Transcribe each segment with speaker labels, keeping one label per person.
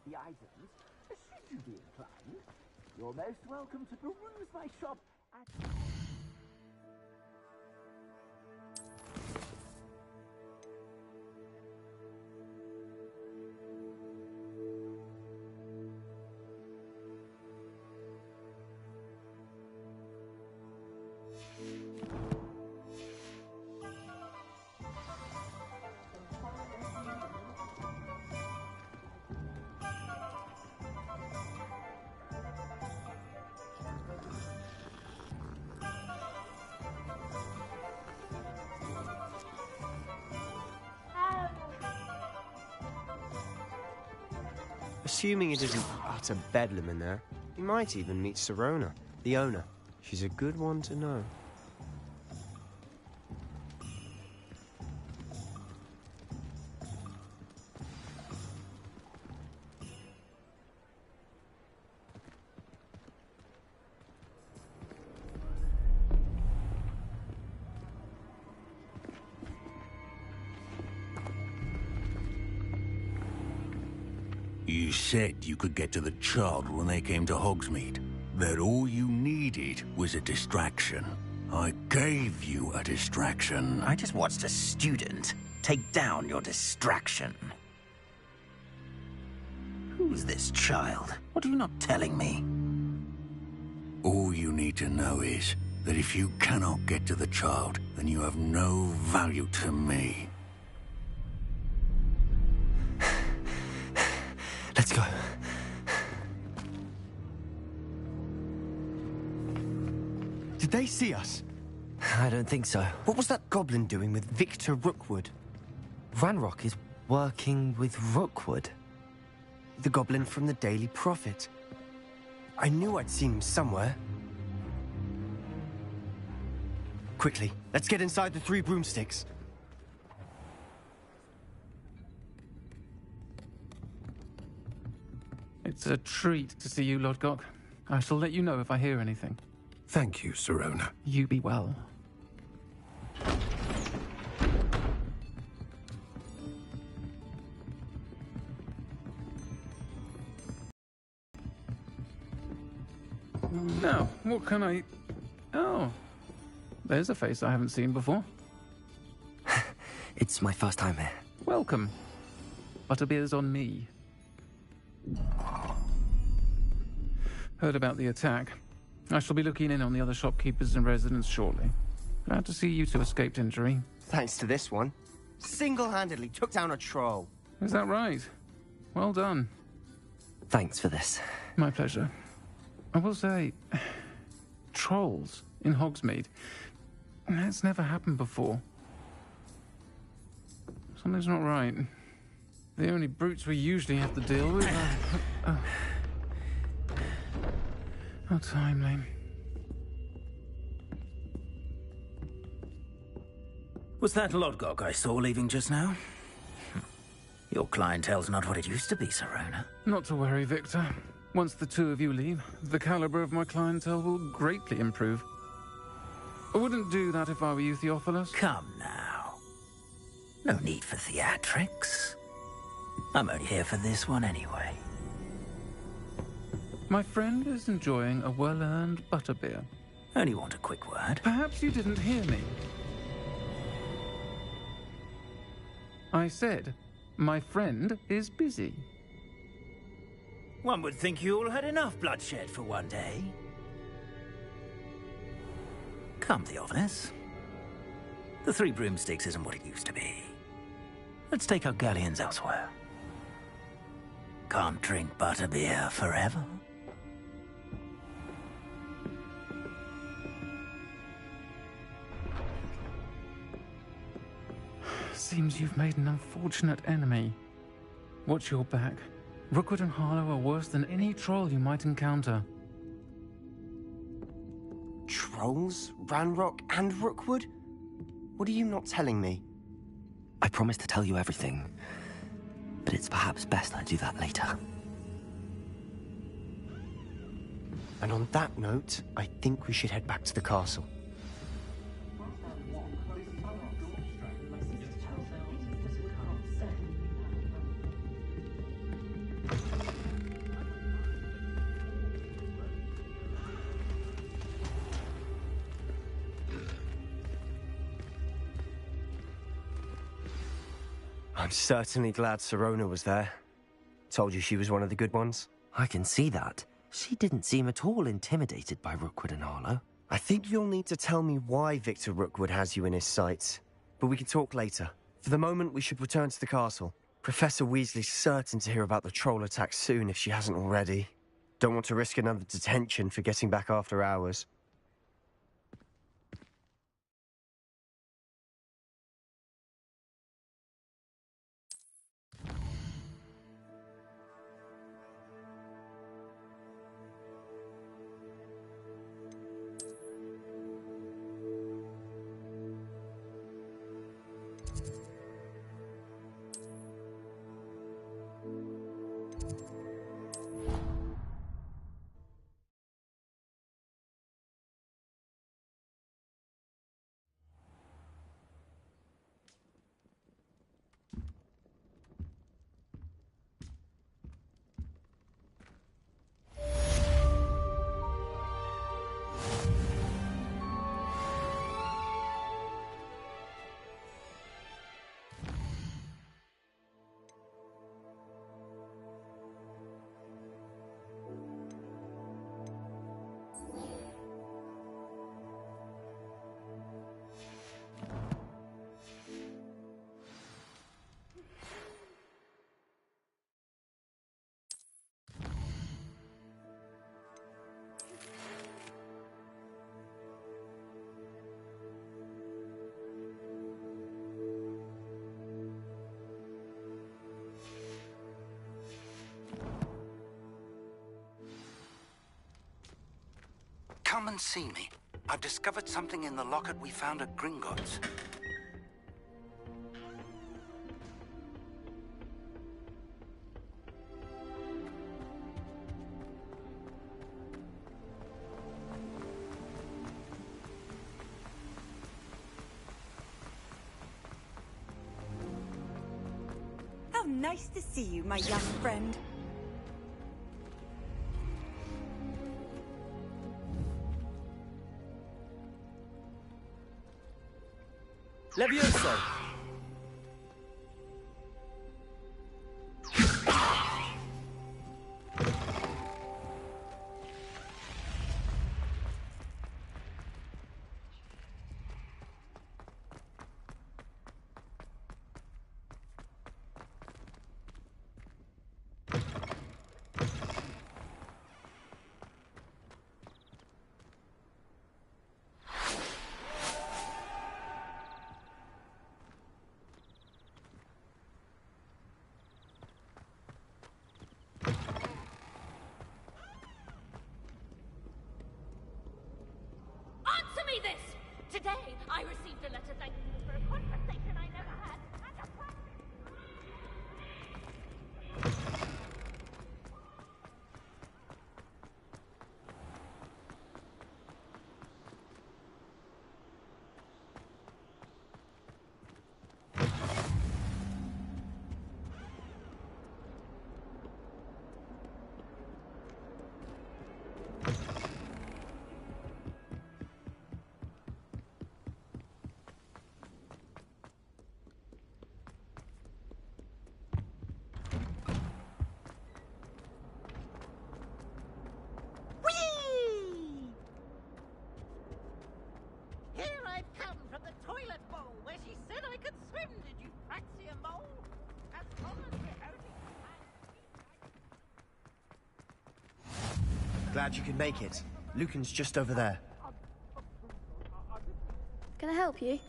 Speaker 1: the items, should you be inclined, you're most welcome to peruse my shop at...
Speaker 2: Assuming it isn't utter bedlam in there, you might even meet Sirona, the owner. She's a good one to know.
Speaker 3: You said you could get to the child when they came to Hogsmeade. That all you needed was a distraction. I gave you a distraction.
Speaker 4: I just watched a student take down your distraction. Who's this child? What are you not telling me?
Speaker 3: All you need to know is that if you cannot get to the child, then you have no value to me.
Speaker 2: Let's go. Did they see us?
Speaker 5: I don't think so.
Speaker 2: What was that goblin doing with Victor Rookwood?
Speaker 5: Ranrock is working with Rookwood.
Speaker 2: The goblin from the Daily Prophet. I knew I'd seen him somewhere. Quickly, let's get inside the 3 broomsticks.
Speaker 6: It's a treat to see you, Lodgok. I shall let you know if I hear anything.
Speaker 3: Thank you, Sirona.
Speaker 6: You be well. Now, what can I... Oh, there's a face I haven't seen before.
Speaker 5: It's my first time here.
Speaker 6: Welcome. Butterbeer's on me. Heard about the attack. I shall be looking in on the other shopkeepers and residents shortly. Glad to see you two escaped injury.
Speaker 2: Thanks to this one. Single-handedly took down a troll.
Speaker 6: Is that right? Well done.
Speaker 5: Thanks for this.
Speaker 6: My pleasure. I will say, trolls in Hogsmeade. That's never happened before. Something's not right. The only brutes we usually have to deal with are... How timely.
Speaker 4: Was that Lodgok I saw leaving just now? Your clientele's not what it used to be, Sirona.
Speaker 6: Not to worry, Victor. Once the two of you leave, the caliber of my clientele will greatly improve. I wouldn't do that if I were you, Theophilus.
Speaker 4: Come now. No need for theatrics. I'm only here for this one anyway.
Speaker 6: My friend is enjoying a well-earned butterbeer.
Speaker 4: Only want a quick word.
Speaker 6: Perhaps you didn't hear me. I said, my friend is busy.
Speaker 4: One would think you all had enough bloodshed for one day. Come, Theophilus. The 3 broomsticks isn't what it used to be. Let's take our galleons elsewhere. Can't drink butterbeer forever.
Speaker 6: Seems you've made an unfortunate enemy. Watch your back. Rookwood and Harlow are worse than any troll you might encounter.
Speaker 2: Trolls? Ranrock and Rookwood? What are you not telling me?
Speaker 5: I promised to tell you everything, but it's perhaps best I do that later.
Speaker 2: And on that note, I think we should head back to the castle. I'm certainly glad Sirona was there. Told you she was one of the good ones.
Speaker 5: I can see that. She didn't seem at all intimidated by Rookwood and Harlow.
Speaker 2: I think you'll need to tell me why Victor Rookwood has you in his sights. But we can talk later. For the moment, we should return to the castle. Professor Weasley's certain to hear about the troll attack soon if she hasn't already. Don't want to risk another detention for getting back after hours.
Speaker 7: Come and see me. I've discovered something in the locket we found at Gringotts.
Speaker 8: How nice to see you, my young friend.
Speaker 2: Levioso!
Speaker 9: Answer me this! Today, I received a letter thanking me for a conversation I never had, and a
Speaker 2: Glad you could make it. Lucan's just over there.
Speaker 10: Can I help you?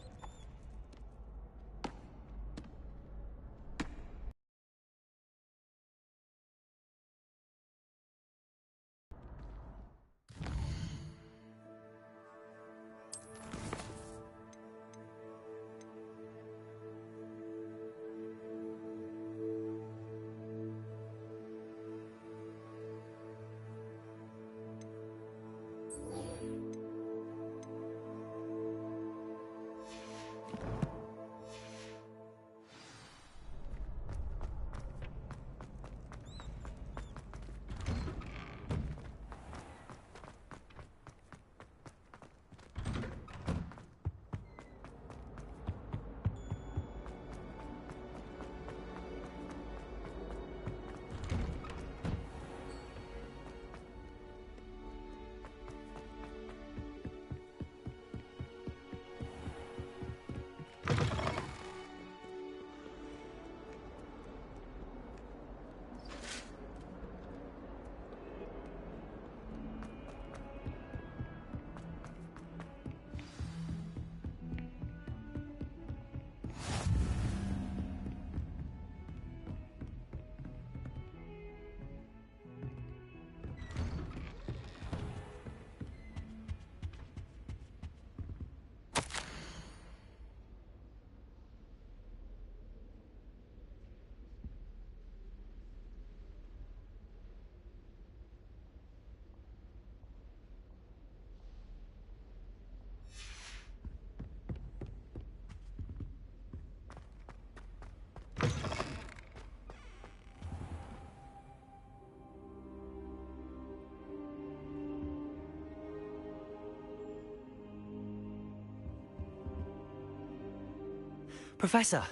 Speaker 5: Professor,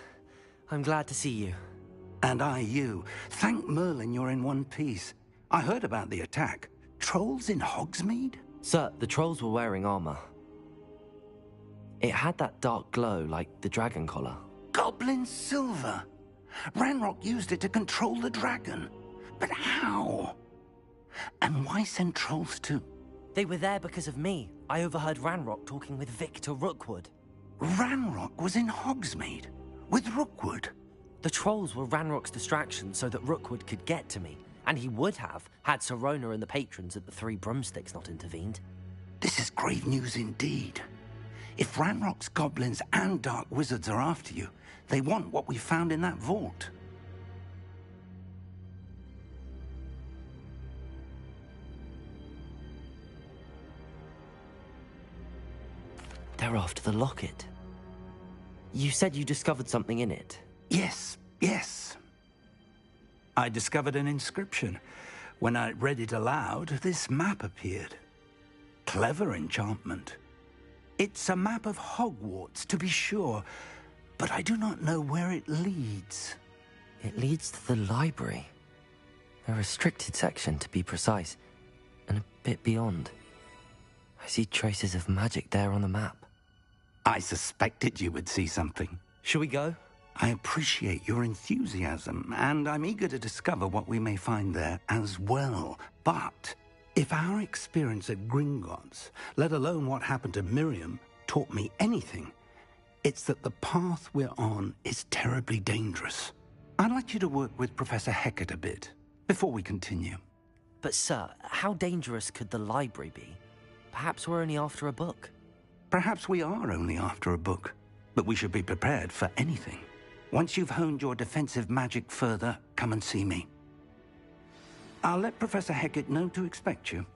Speaker 5: I'm glad to see you.
Speaker 7: And I you. Thank Merlin you're in one piece. I heard about the attack. Trolls in Hogsmeade?
Speaker 5: Sir, the trolls were wearing armor. It had that dark glow like the dragon collar.
Speaker 7: Goblin silver. Ranrock used it to control the dragon. But how? And why send trolls to...
Speaker 5: They were there because of me. I overheard Ranrock talking with Victor Rookwood.
Speaker 7: Ranrock was in Hogsmeade? With Rookwood?
Speaker 5: The trolls were Ranrock's distraction so that Rookwood could get to me. And he would have, had Sirona and the patrons at the Three Broomsticks not intervened.
Speaker 7: This is grave news indeed. If Ranrock's goblins and dark wizards are after you, they want what we found in that vault.
Speaker 5: They're after the locket. You said you discovered something in it.
Speaker 7: Yes. I discovered an inscription. When I read it aloud, this map appeared. Clever enchantment. It's a map of Hogwarts, to be sure, but I do not know where it leads.
Speaker 5: It leads to the library. A restricted section, to be precise, and a bit beyond. I see traces of magic there on the map.
Speaker 7: I suspected you would see something.
Speaker 5: Shall we go?
Speaker 7: I appreciate your enthusiasm, and I'm eager to discover what we may find there as well. But if our experience at Gringotts, let alone what happened to Miriam, taught me anything, it's that the path we're on is terribly dangerous. I'd like you to work with Professor Hecat a bit, before we continue.
Speaker 5: But sir, how dangerous could the library be? Perhaps we're only after a book.
Speaker 7: Perhaps we are only after a book, but we should be prepared for anything. Once you've honed your defensive magic further, come and see me. I'll let Professor Hecat know to expect you.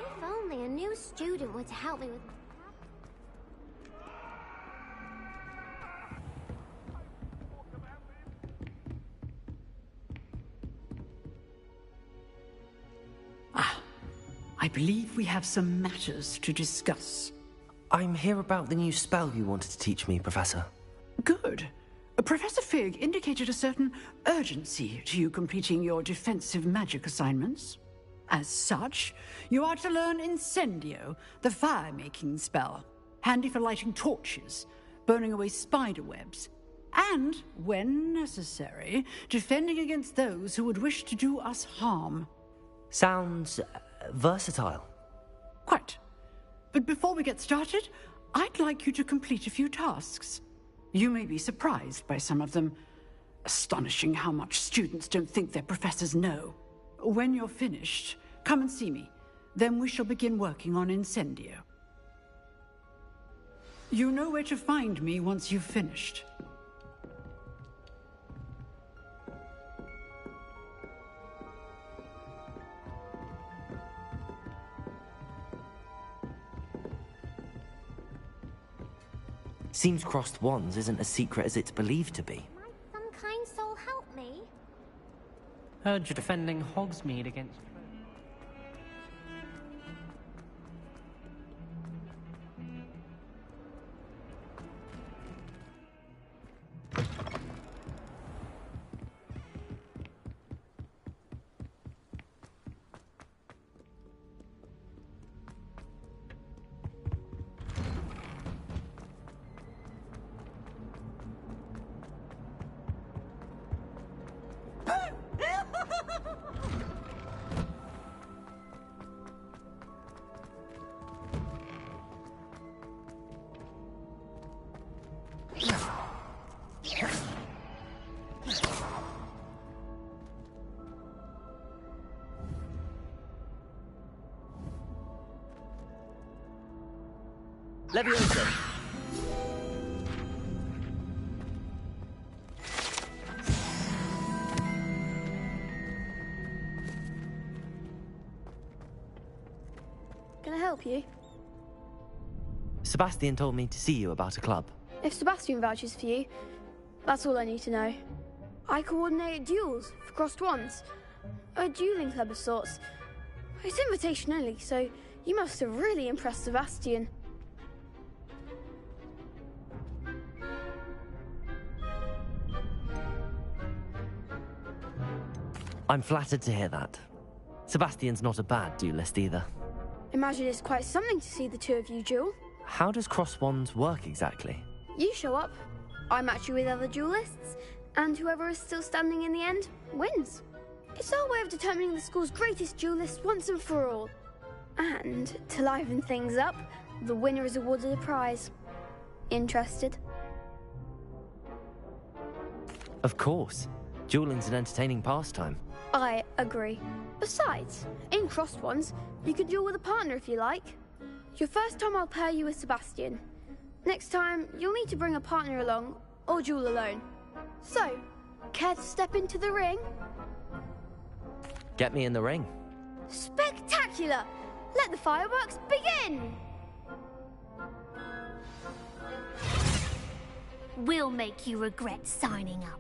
Speaker 10: If only a new student were to help me with...
Speaker 11: I believe we have some matters to discuss.
Speaker 5: I'm here about the new spell you wanted to teach me, Professor.
Speaker 11: Good. Professor Fig indicated a certain urgency to you completing your defensive magic assignments. As such, you are to learn Incendio, the fire-making spell, handy for lighting torches, burning away spider webs, and, when necessary, defending against those who would wish to do us harm.
Speaker 5: Sounds versatile.
Speaker 11: Quite. But before we get started, I'd like you to complete a few tasks. You may be surprised by some of them. Astonishing how much students don't think their professors know. When you're finished, come and see me. Then we shall begin working on Incendio. You know where to find me once you've finished.
Speaker 5: Seems crossed wands isn't as secret as it's believed to be.
Speaker 10: Might some kind soul help me?
Speaker 12: Heard you're defending Hogsmeade against...
Speaker 5: Leviosa!
Speaker 13: Can I help you?
Speaker 5: Sebastian told me to see you about a club.
Speaker 13: If Sebastian vouches for you, that's all I need to know. I coordinate duels for crossed wands. A dueling club of sorts. It's invitation only, so you must have really impressed Sebastian.
Speaker 5: I'm flattered to hear that. Sebastian's not a bad duelist either.
Speaker 13: Imagine it's quite something to see the two of you duel.
Speaker 5: How does cross wands work exactly?
Speaker 13: You show up, I match you with other duelists, and whoever is still standing in the end wins. It's our way of determining the school's greatest duelist once and for all. And to liven things up, the winner is awarded a prize. Interested?
Speaker 5: Of course. Dueling's an entertaining pastime.
Speaker 13: I agree. Besides, in crossed ones, you can duel with a partner if you like. Your first time I'll pair you with Sebastian. Next time, you'll need to bring a partner along, or duel alone. So, care to step into the ring?
Speaker 5: Get me in the ring.
Speaker 13: Spectacular! Let the fireworks begin!
Speaker 10: We'll make you regret signing up.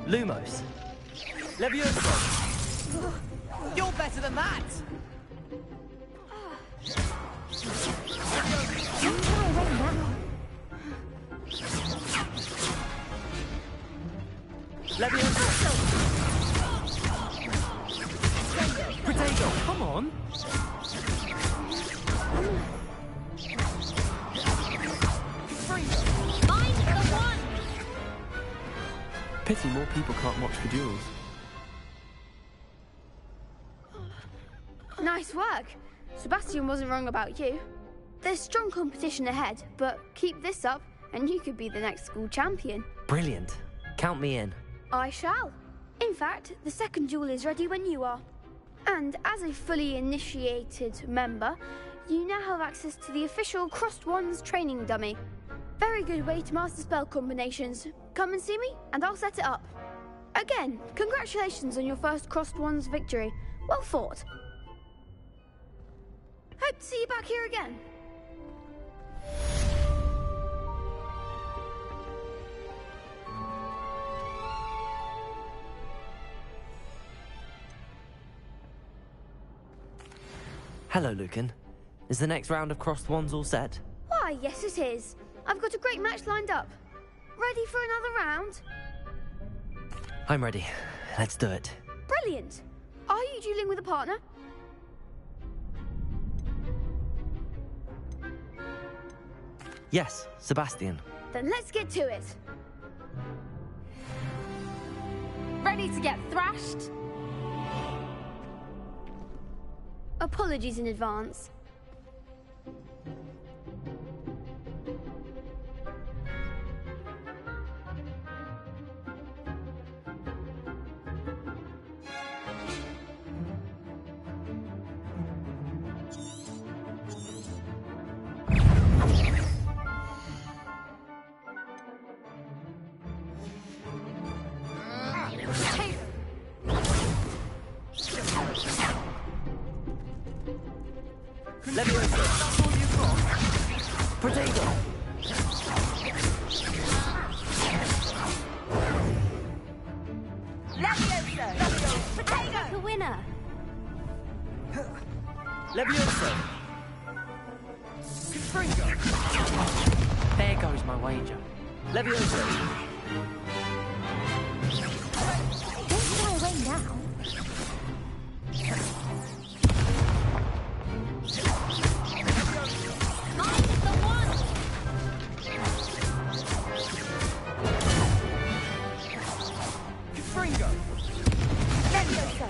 Speaker 5: Lumos. Leviosa. You're better than that! Leviosa. Potato, come on!
Speaker 9: Mind the one!
Speaker 5: Pity more people can't watch the duels.
Speaker 13: Nice work. Sebastian wasn't wrong about you. There's strong competition ahead, but keep this up and you could be the next school champion.
Speaker 5: Brilliant. Count me in.
Speaker 13: I shall. In fact, the second duel is ready when you are. And as a fully initiated member, you now have access to the official Crossed Wands training dummy. Very good way to master spell combinations. Come and see me, and I'll set it up. Again, congratulations on your first Crossed Wands victory. Well fought. Hope to see you back here again.
Speaker 5: Hello, Lucan. Is the next round of Crossed Wands all set?
Speaker 13: Why, yes it is. I've got a great match lined up. Ready for another round?
Speaker 5: I'm ready. Let's do it.
Speaker 13: Brilliant. Are you dueling with a partner?
Speaker 5: Yes, Sebastian.
Speaker 13: Then let's get to it.
Speaker 9: Ready to get thrashed?
Speaker 13: Apologies in advance.
Speaker 5: Leviosa, that's all you've got? Potato!
Speaker 9: Leviosa!
Speaker 13: Potato! The winner!
Speaker 5: Leviosa!
Speaker 12: Confringo! There goes my wager.
Speaker 5: Leviosa!
Speaker 10: Don't fly away now.
Speaker 9: Mind the one!
Speaker 5: Confringo!
Speaker 9: Leviosa!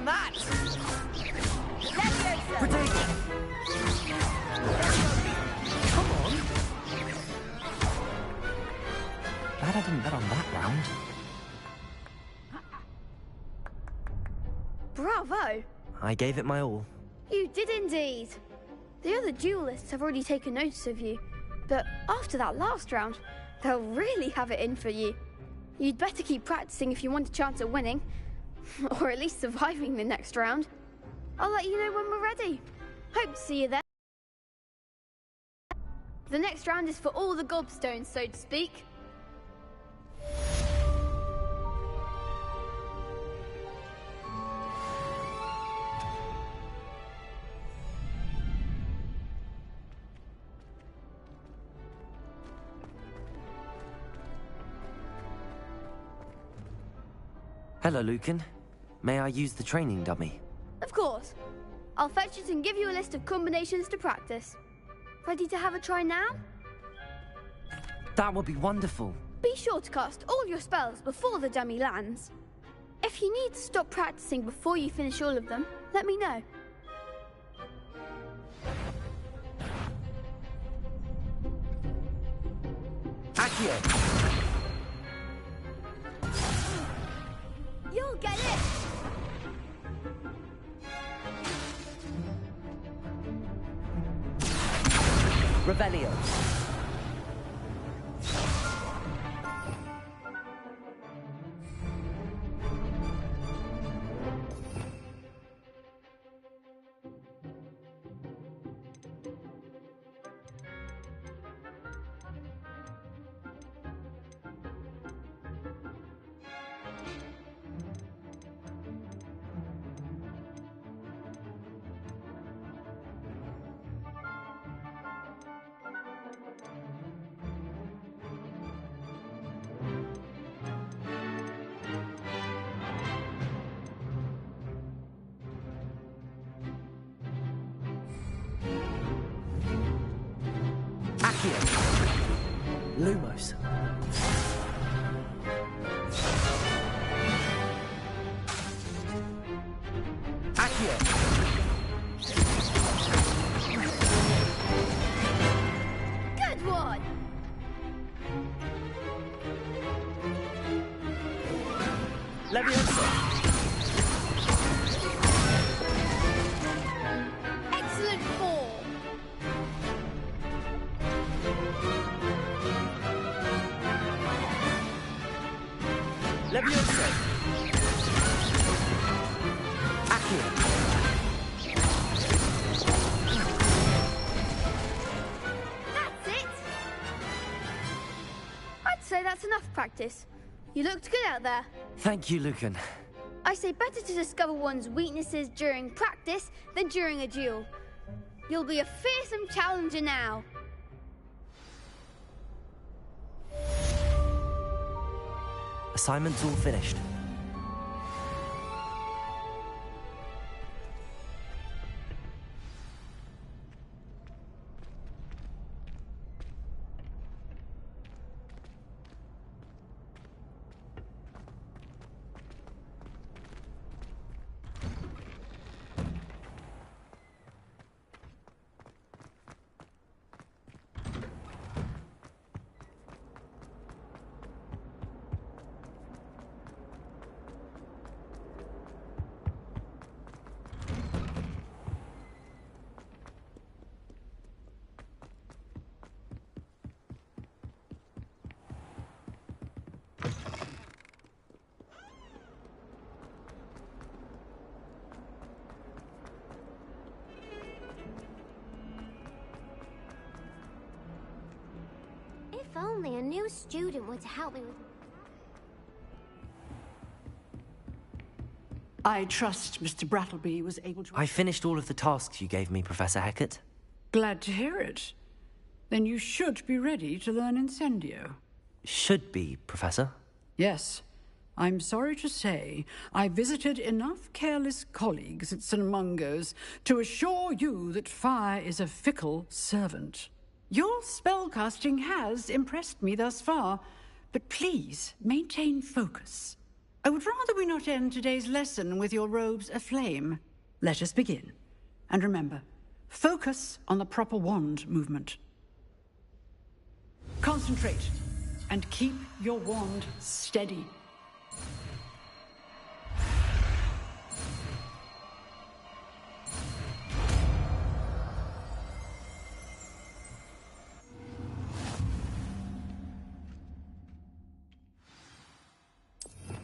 Speaker 5: that!
Speaker 9: Leviosa!
Speaker 5: Protego! Come on! Glad I didn't bet on that round.
Speaker 13: Bravo!
Speaker 5: I gave it my all.
Speaker 13: You did indeed. The other duelists have already taken notice of you, but after that last round, they'll really have it in for you. You'd better keep practicing if you want a chance at winning, or at least surviving the next round. I'll let you know when we're ready. Hope to see you there. The next round is for all the gobstones, so to speak.
Speaker 5: Hello, Lucan. May I use the training dummy?
Speaker 13: Of course. I'll fetch it and give you a list of combinations to practice. Ready to have a try now?
Speaker 5: That would be wonderful.
Speaker 13: Be sure to cast all your spells before the dummy lands. If you need to stop practicing before you finish all of them, let me know.
Speaker 5: Accio!
Speaker 13: You'll get it!
Speaker 5: Revelio. Lumos. Accio.
Speaker 13: Good one!
Speaker 5: Leviosa.
Speaker 13: Excellent ball!
Speaker 5: Leviosa. Accio.
Speaker 13: That's it! I'd say that's enough practice. You looked good out there.
Speaker 5: Thank you, Lucan.
Speaker 13: I say better to discover one's weaknesses during practice than during a duel. You'll be a fearsome challenger now.
Speaker 5: Assignment's all finished.
Speaker 10: If only a new student were to help me with...
Speaker 11: I trust Mr. Brattleby was able to...
Speaker 5: I finished all of the tasks you gave me, Professor Hecat.
Speaker 11: Glad to hear it. Then you should be ready to learn Incendio.
Speaker 5: Should be, Professor.
Speaker 11: Yes. I'm sorry to say, I visited enough careless colleagues at St. Mungo's to assure you that fire is a fickle servant. Your spellcasting has impressed me thus far, but please maintain focus. I would rather we not end today's lesson with your robes aflame. Let us begin. And remember, focus on the proper wand movement. Concentrate, and keep your wand steady.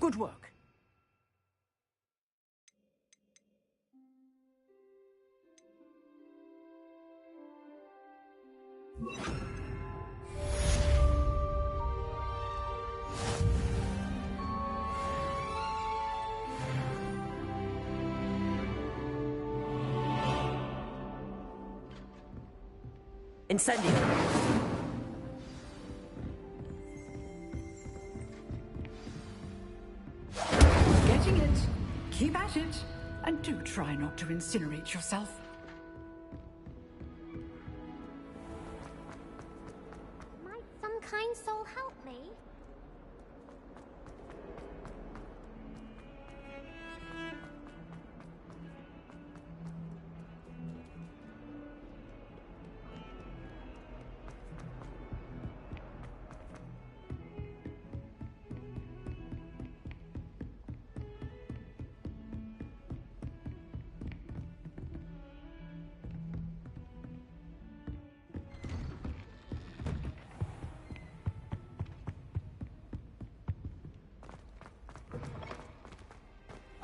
Speaker 11: Good work.
Speaker 5: Incendio!
Speaker 11: Getting it. Keep at it. And do try not to incinerate yourself.
Speaker 10: Might some kind soul help me?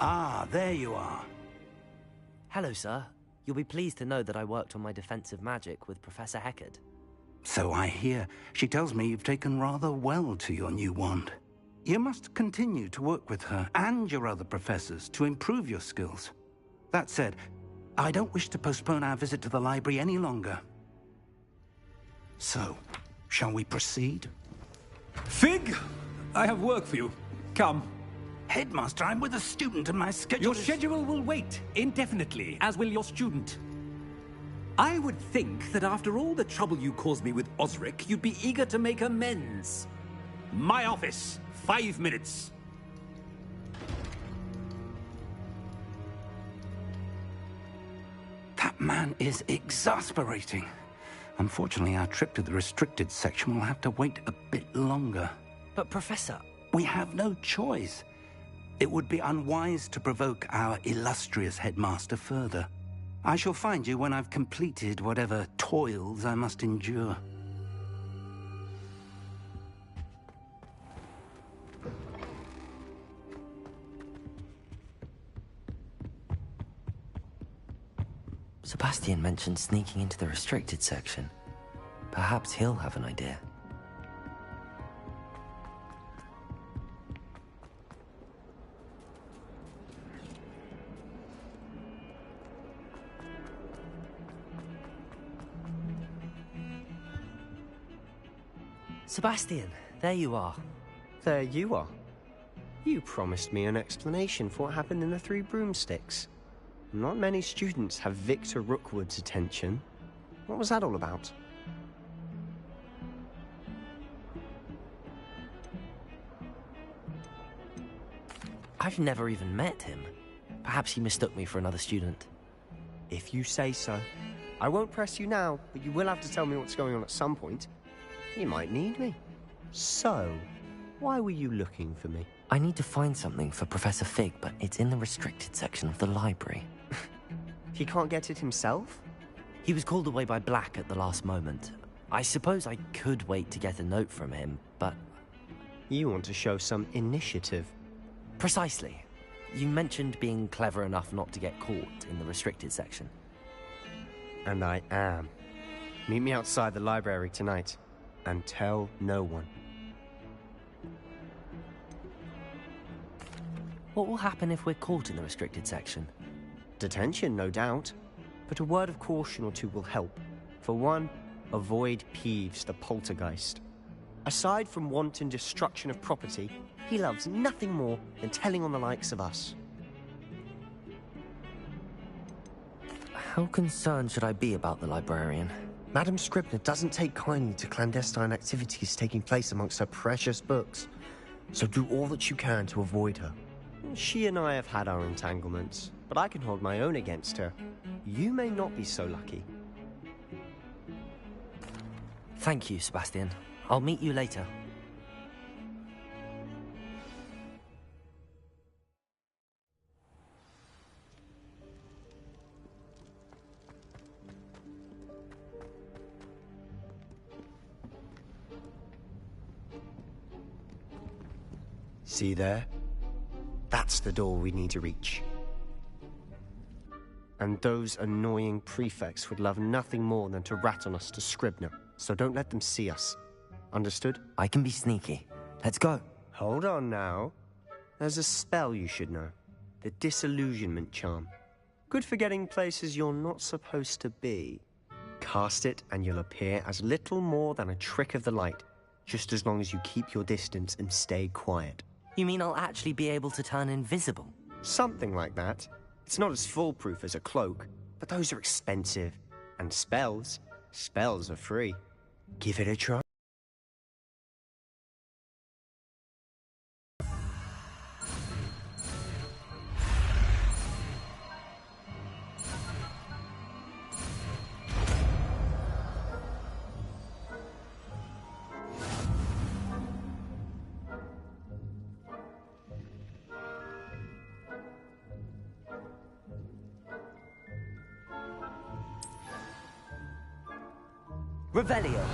Speaker 7: Ah, there you are.
Speaker 5: Hello, sir. You'll be pleased to know that I worked on my defensive magic with Professor Heckard.
Speaker 7: So I hear. She tells me you've taken rather well to your new wand. You must continue to work with her and your other professors to improve your skills. That said, I don't wish to postpone our visit to the library any longer. So, shall we proceed?
Speaker 14: Fig! I have work for you. Come.
Speaker 7: Headmaster, I'm with a student and my schedule
Speaker 14: Your schedule will wait indefinitely, as will your student. I would think that after all the trouble you caused me with Osric, you'd be eager to make amends. My office, 5 minutes.
Speaker 7: That man is exasperating. Unfortunately, our trip to the restricted section will have to wait a bit longer.
Speaker 5: But, Professor...
Speaker 7: We have no choice. It would be unwise to provoke our illustrious headmaster further. I shall find you when I've completed whatever toils I must endure.
Speaker 5: Sebastian mentioned sneaking into the restricted section. Perhaps he'll have an idea. Sebastian, there you are.
Speaker 2: There you are. You promised me an explanation for what happened in the Three Broomsticks. Not many students have Victor Rookwood's attention. What was that all about?
Speaker 5: I've never even met him. Perhaps he mistook me for another student.
Speaker 2: If you say so. I won't press you now, but you will have to tell me what's going on at some point. You might need me. So, why were you looking for me?
Speaker 5: I need to find something for Professor Fig, but it's in the restricted section of the library.
Speaker 2: He can't get it himself?
Speaker 5: He was called away by Black at the last moment. I suppose I could wait to get a note from him, but...
Speaker 2: You want to show some initiative.
Speaker 5: Precisely. You mentioned being clever enough not to get caught in the restricted section.
Speaker 2: And I am. Meet me outside the library tonight. And tell no one.
Speaker 5: What will happen if we're caught in the restricted section?
Speaker 2: Detention, no doubt. But a word of caution or two will help. For one, avoid Peeves, the poltergeist. Aside from wanton destruction of property, he loves nothing more than telling on the likes of us.
Speaker 5: How concerned should I be about the librarian?
Speaker 2: Madam Scribner doesn't take kindly to clandestine activities taking place amongst her precious books, so do all that you can to avoid her. She and I have had our entanglements, but I can hold my own against her. You may not be so lucky.
Speaker 5: Thank you, Sebastian. I'll meet you later.
Speaker 2: See there? That's the door we need to reach. And those annoying prefects would love nothing more than to rat on us to Scribner, so don't let them see us. Understood?
Speaker 5: I can be sneaky. Let's go.
Speaker 2: Hold on now. There's a spell you should know. The Disillusionment Charm. Good for getting places you're not supposed to be. Cast it and you'll appear as little more than a trick of the light, just as long as you keep your distance and stay quiet.
Speaker 5: You mean I'll actually be able to turn invisible?
Speaker 2: Something like that. It's not as foolproof as a cloak, but those are expensive. And spells are free. Give it a try.
Speaker 5: Revelio.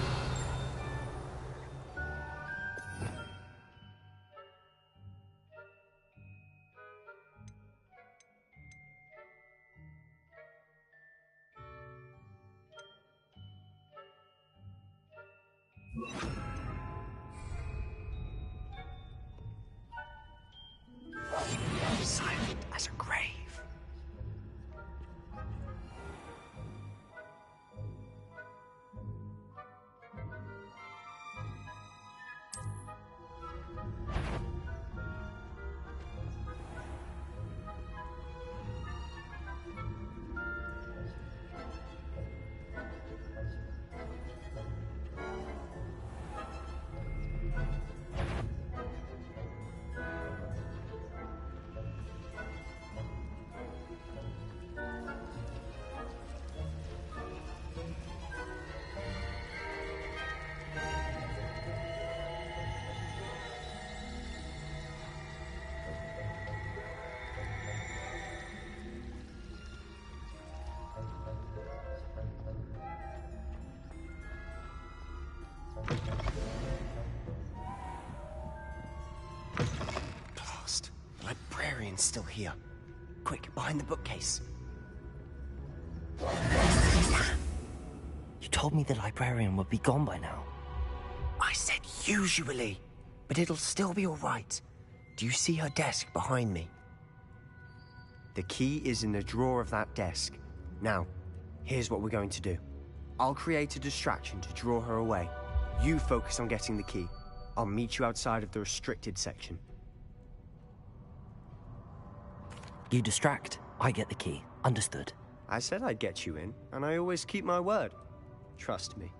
Speaker 2: Silent as a grave. Blast. The librarian's still here. Quick, behind the bookcase.
Speaker 5: You told me the librarian would be gone by now.
Speaker 2: I said usually, but it'll still be all right. Do you see her desk behind me? The key is in the drawer of that desk. Now, here's what we're going to do. I'll create a distraction to draw her away. You focus on getting the key. I'll meet you outside of the restricted section.
Speaker 5: You distract, I get the key. Understood.
Speaker 2: I said I'd get you in, and I always keep my word. Trust me.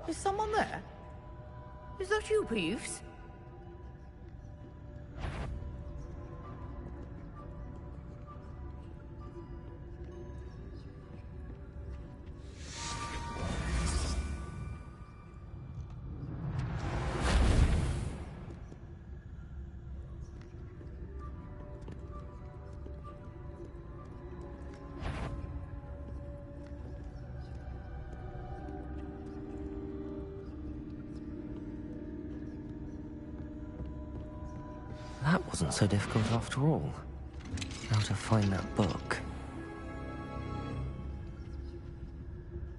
Speaker 15: Is someone there? Is that you, Peeves?
Speaker 5: That wasn't so difficult after all. How to find that book.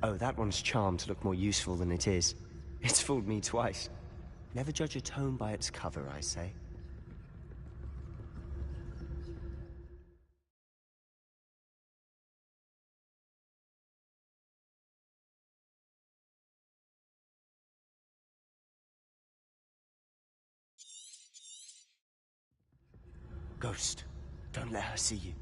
Speaker 2: Oh, that one's charmed to look more useful than it is. It's fooled me twice. Never judge a tome by its cover, I say. Ghost, don't let her see you.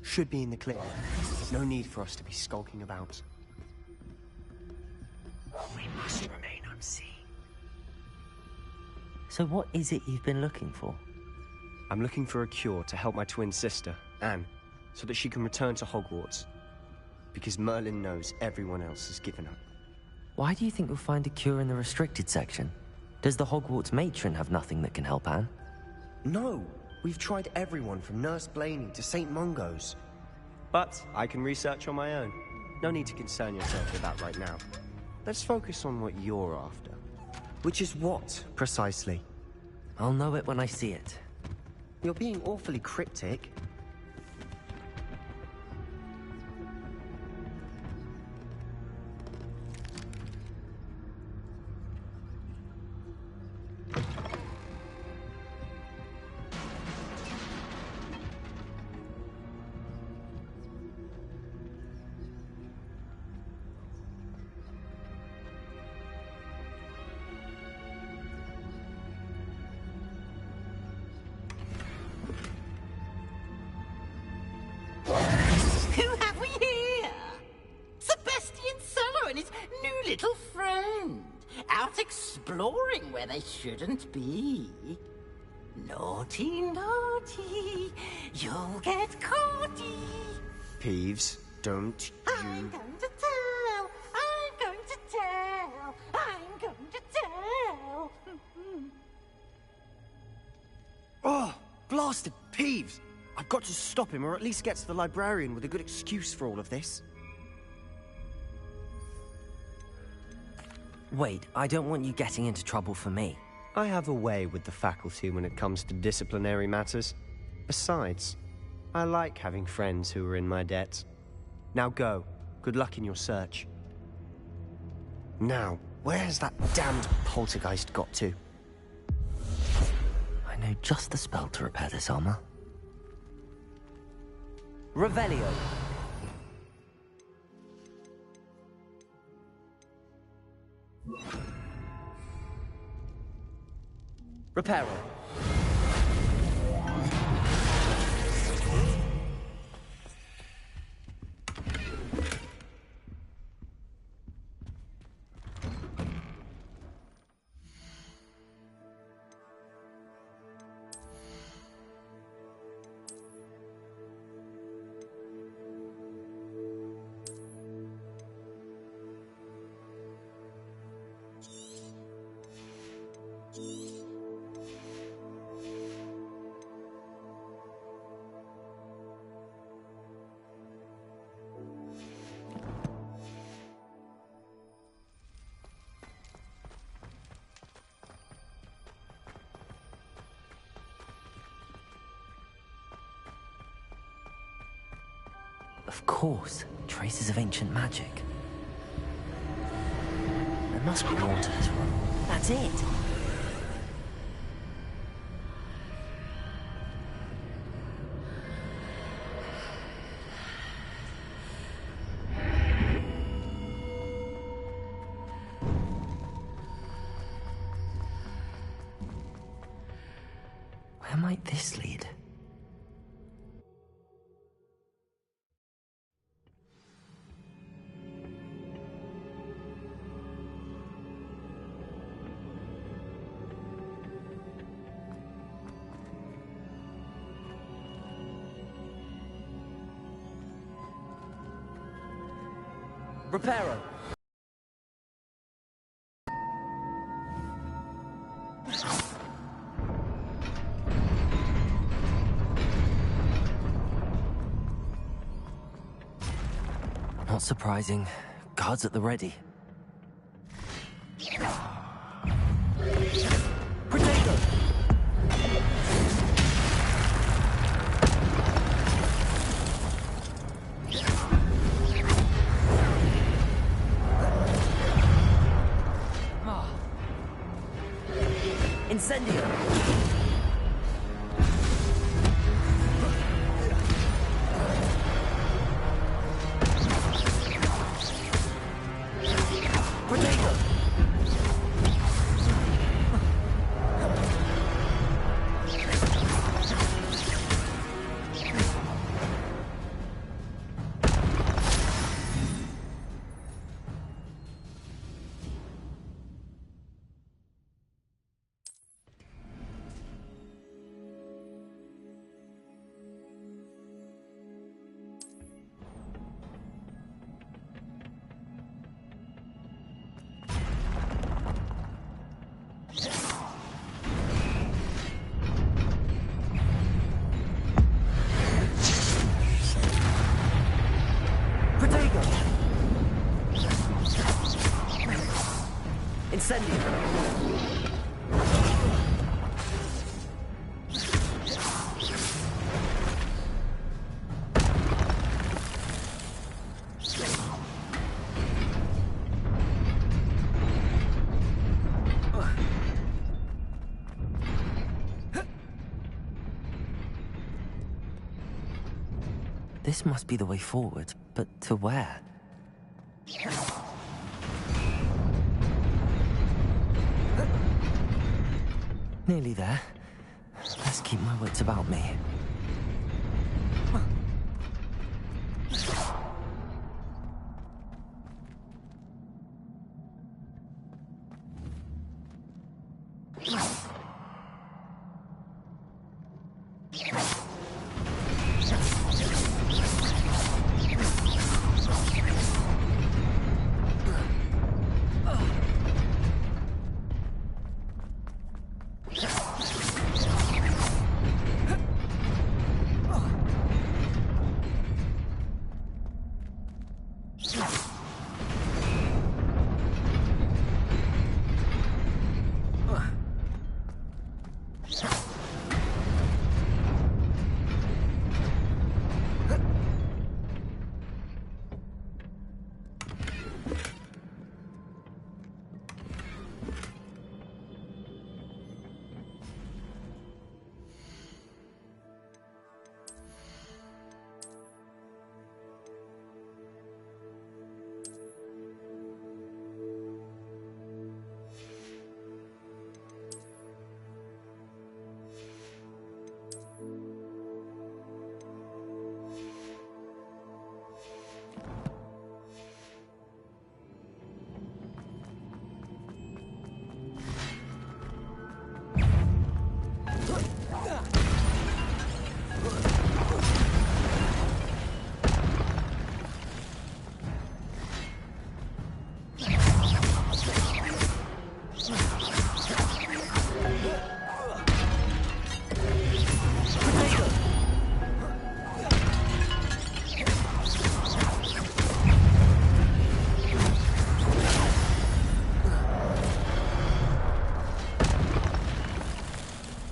Speaker 2: Should be in the clear. No need for us to be skulking about. We must remain unseen.
Speaker 5: So what is it you've been looking for?
Speaker 2: I'm looking for a cure to help my twin sister, Anne, so that she can return to Hogwarts. Because Merlin knows everyone else has given up.
Speaker 5: Why do you think you'll find a cure in the restricted section? Does the Hogwarts matron have nothing that can help Anne?
Speaker 2: No! We've tried everyone from Nurse Blaney to St. Mungo's. But I can research on my own. No need to concern yourself with that right now. Let's focus on what you're after. Which is what, precisely?
Speaker 5: I'll know it when I see it.
Speaker 2: You're being awfully cryptic.
Speaker 15: Where they shouldn't be. Naughty, naughty, you'll get caughty.
Speaker 2: Peeves, don't you...
Speaker 15: I'm going to tell, I'm going to tell, I'm going to tell.
Speaker 2: Oh, blasted Peeves! I've got to stop him, or at least get to the librarian with a good excuse for all of this.
Speaker 5: Wait, I don't want you getting into trouble for me.
Speaker 2: I have a way with the faculty when it comes to disciplinary matters. Besides, I like having friends who are in my debt. Now go. Good luck in your search. Now, where has that damned poltergeist got to?
Speaker 5: I know just the spell to repair this armor. Revelio. Reparo. Of course, traces of ancient magic. There must be more to this one. That's it! Where might this lead? Reparo. Not surprising. Guards at the ready. Potato! This must be the way forward, but to where? Nearly there. Let's keep my wits about me.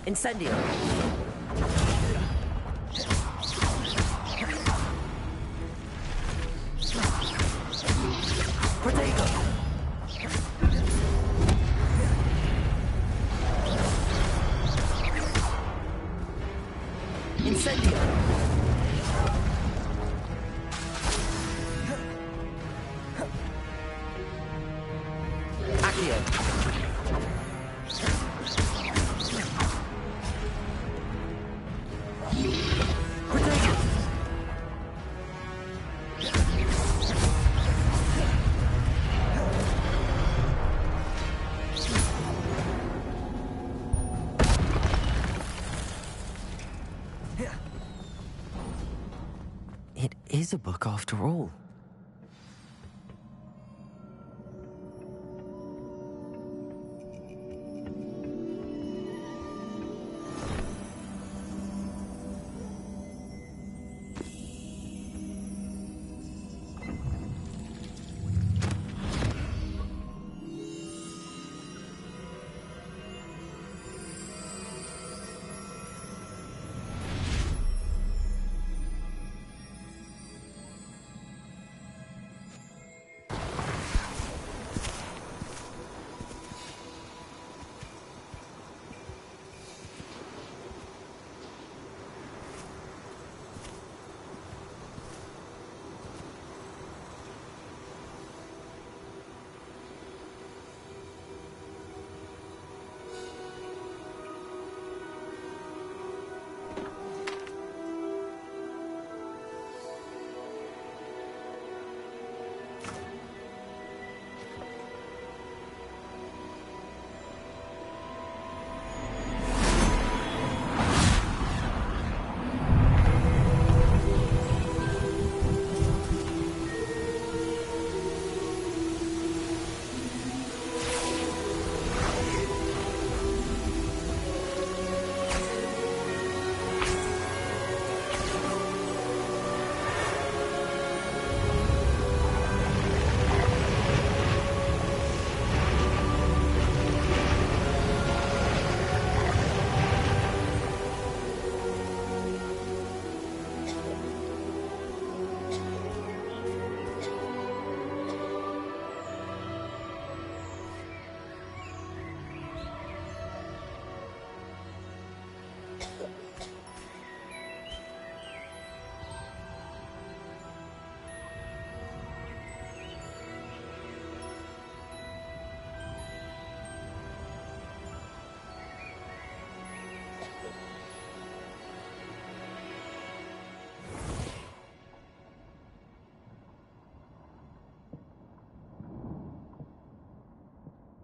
Speaker 5: Incendio! Protego! Incendio! Accio! It is a book after all.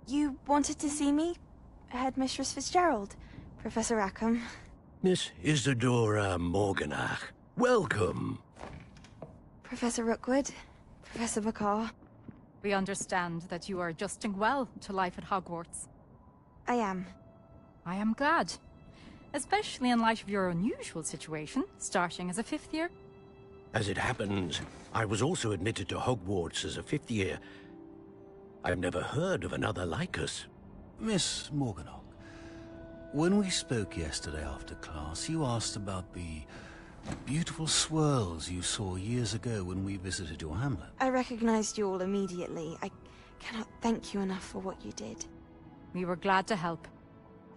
Speaker 16: You wanted to see me? Headmistress Fitzgerald, Professor Rackham.
Speaker 3: Miss Isadora Morganach, welcome.
Speaker 16: Professor Rookwood, Professor Bakar.
Speaker 17: We understand that you are adjusting well to life at Hogwarts.
Speaker 16: I am.
Speaker 17: I am glad. Especially in light of your unusual situation, starting as a 5th year.
Speaker 3: As it happens, I was also admitted to Hogwarts as a 5th year. I've never heard of another like us.
Speaker 18: Miss Morganach, when we spoke yesterday after class, you asked about the beautiful swirls you saw years ago when we visited your hamlet.
Speaker 16: I recognized you all immediately. I cannot thank you enough for what you did.
Speaker 17: We were glad to help.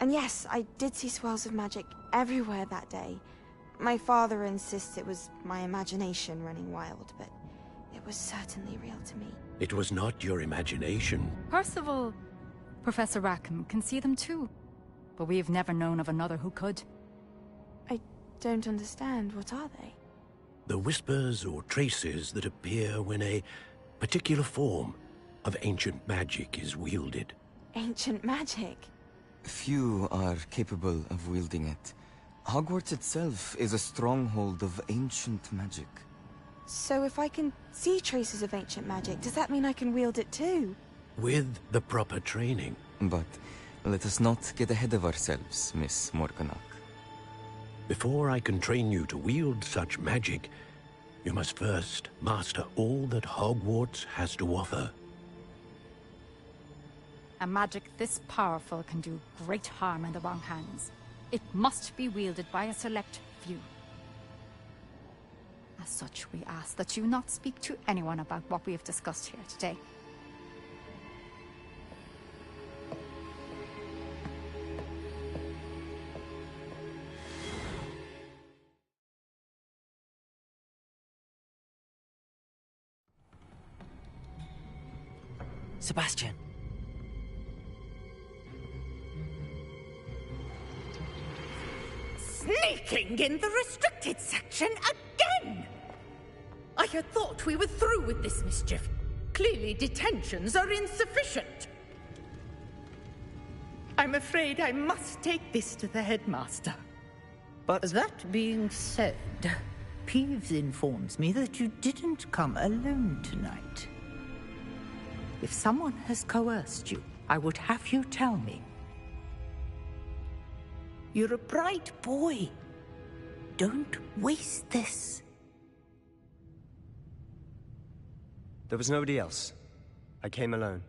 Speaker 16: And yes, I did see swirls of magic everywhere that day. My father insists it was my imagination running wild, but it was certainly real to me.
Speaker 3: It was not your imagination.
Speaker 17: Percival, Professor Rackham can see them too. But we have never known of another who could.
Speaker 16: I don't understand. What are they?
Speaker 3: The whispers or traces that appear when a particular form of ancient magic is wielded.
Speaker 16: Ancient magic?
Speaker 5: Few are capable of wielding it. Hogwarts itself is a stronghold of ancient magic.
Speaker 16: So if I can see traces of ancient magic, does that mean I can wield it too?
Speaker 3: With the proper training.
Speaker 5: But let us not get ahead of ourselves, Miss Morganach.
Speaker 3: Before I can train you to wield such magic, you must first master all that Hogwarts has to offer.
Speaker 17: A magic this powerful can do great harm in the wrong hands. It must be wielded by a select few. As such, we ask that you not speak to anyone about what we have discussed here today.
Speaker 5: Sebastian.
Speaker 15: Sneaking in the restricted section again! I had thought we were through with this mischief. Clearly detentions are insufficient. I'm afraid I must take this to the headmaster.
Speaker 19: But that being said, Peeves informs me that you didn't come alone tonight. If someone has coerced you, I would have you tell me. You're a bright boy. Don't waste this.
Speaker 2: There was nobody else. I came alone.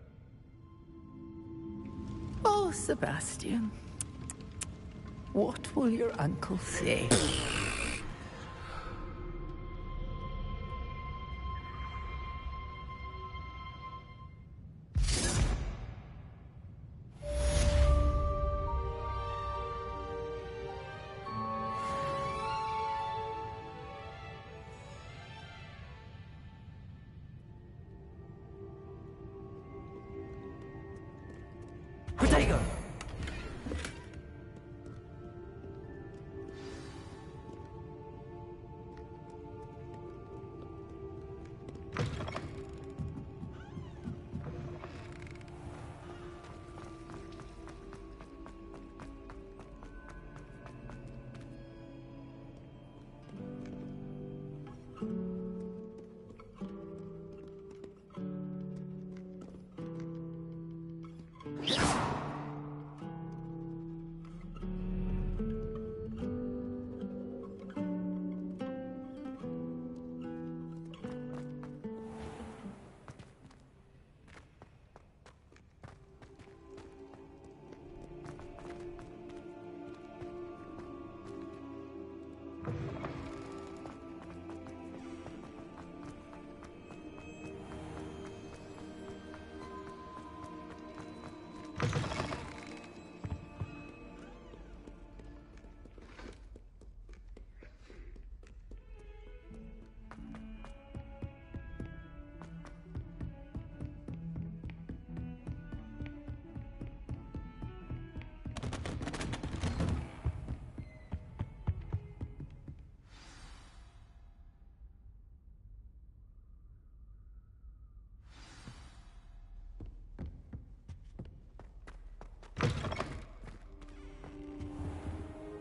Speaker 19: Oh, Sebastian. What will your uncle say?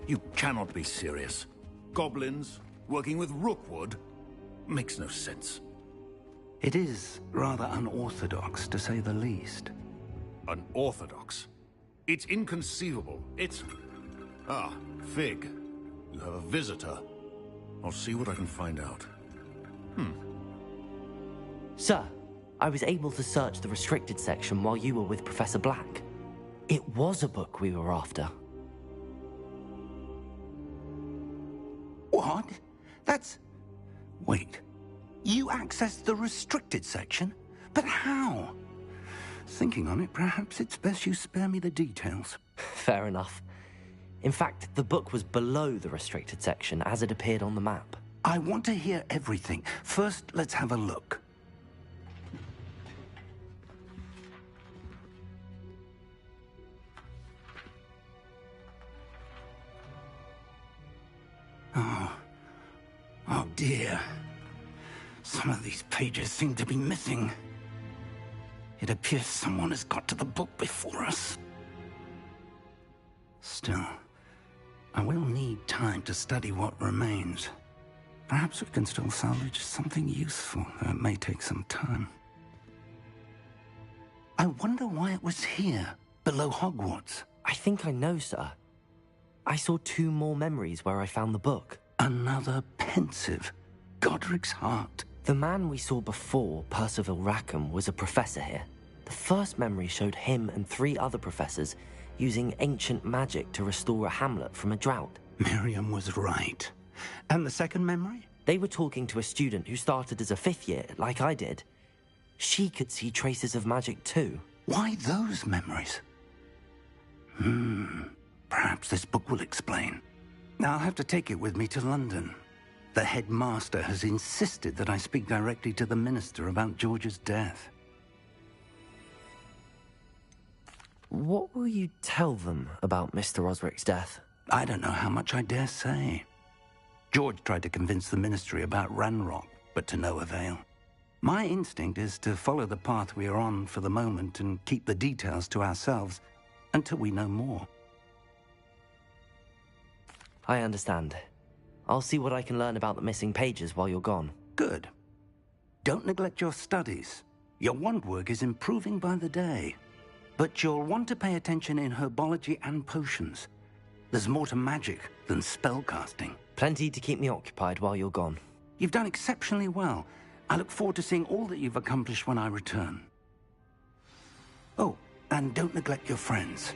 Speaker 3: You cannot be serious. Goblins working with Rookwood makes no sense.
Speaker 7: It is rather unorthodox, to say the least.
Speaker 3: Unorthodox? It's inconceivable. It's... Ah, Fig. You have a visitor. I'll see what I can find out.
Speaker 5: Sir, I was able to search the restricted section while you were with Professor Black. It was a book we were after.
Speaker 7: What? That's... Wait. You accessed the restricted section? But how? Thinking on it, perhaps it's best you spare me the details.
Speaker 5: Fair enough. In fact, the book was below the restricted section as it appeared on the map.
Speaker 7: I want to hear everything. First, let's have a look. Oh dear. Some of these pages seem to be missing. It appears someone has got to the book before us. Still, I will need time to study what remains. Perhaps we can still salvage something useful, though it may take some time. I wonder why it was here, below Hogwarts.
Speaker 5: I think I know, sir. I saw 2 more memories where I found the book.
Speaker 7: Another pensive. Godric's heart.
Speaker 5: The man we saw before, Percival Rackham, was a professor here. The first memory showed him and 3 other professors using ancient magic to restore a hamlet from a drought.
Speaker 7: Miriam was right. And the second memory?
Speaker 5: They were talking to a student who started as a 5th year, like I did. She could see traces of magic too.
Speaker 7: Why those memories? Perhaps this book will explain. Now I'll have to take it with me to London. The headmaster has insisted that I speak directly to the minister about George's death.
Speaker 5: What will you tell them about Mr. Osric's death?
Speaker 7: I don't know how much I dare say. George tried to convince the ministry about Ranrock, but to no avail. My instinct is to follow the path we are on for the moment and keep the details to ourselves until we know more.
Speaker 5: I understand. I'll see what I can learn about the missing pages while you're gone.
Speaker 7: Good. Don't neglect your studies. Your wand work is improving by the day. But you'll want to pay attention in herbology and potions. There's more to magic than spellcasting.
Speaker 5: Plenty to keep me occupied while you're gone.
Speaker 7: You've done exceptionally well. I look forward to seeing all that you've accomplished when I return. Oh, and don't neglect your friends.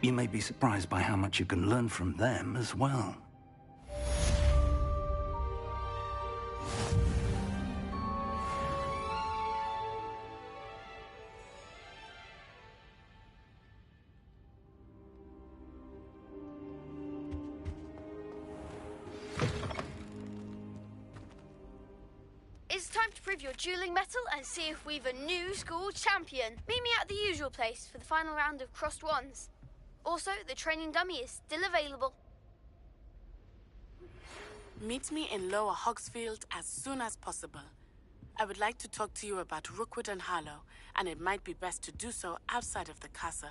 Speaker 7: You may be surprised by how much you can learn from them as well.
Speaker 13: It's time to prove your dueling mettle and see if we've a new school champion. Meet me at the usual place for the final round of crossed wands. Also, the training dummy is still available.
Speaker 20: Meet me in Lower Hogsfield as soon as possible. I would like to talk to you about Rookwood and Harlow, and it might be best to do so outside of the castle.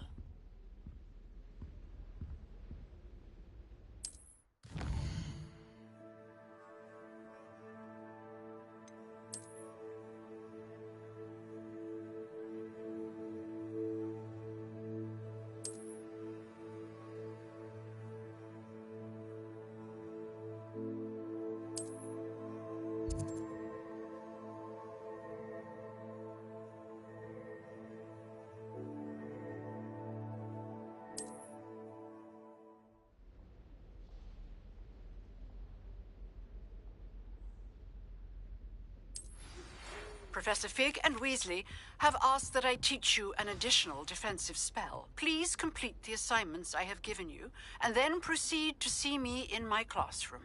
Speaker 11: Professor Fig and Weasley have asked that I teach you an additional defensive spell. Please complete the assignments I have given you, and then proceed to see me in my classroom.